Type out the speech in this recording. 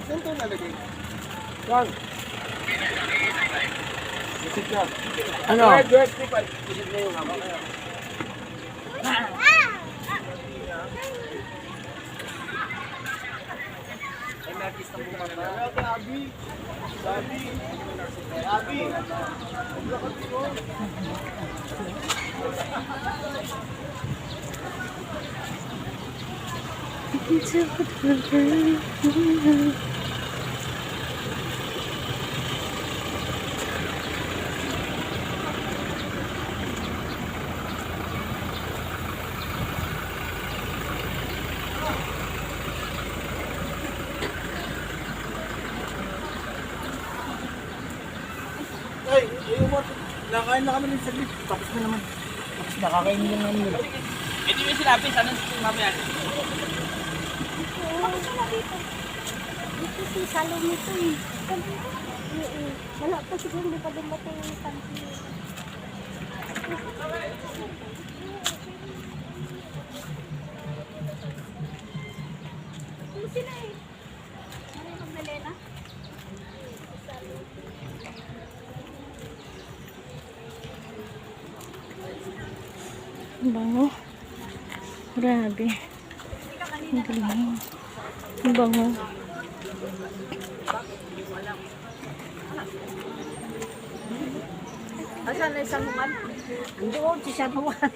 Saan ito nalagay? Saan? Isip na. Ano? Isip na yung hama. Abi! Abi! Abi! Ay, mo. Nakain na kami ng saglit. Tapos na naman. Tapos nakakainin lang namin nila. Eh di may sinabi, sana mamaya. Bakit wala dito? Dito si salon nito eh. Wala pa siguro, hindi pa dumating yung kanti. Ano sila eh? Ano yung Magdalena? Ang bango. Grabe. Ang galing. Ang bango. Asan na isang human? Doon si San Juan.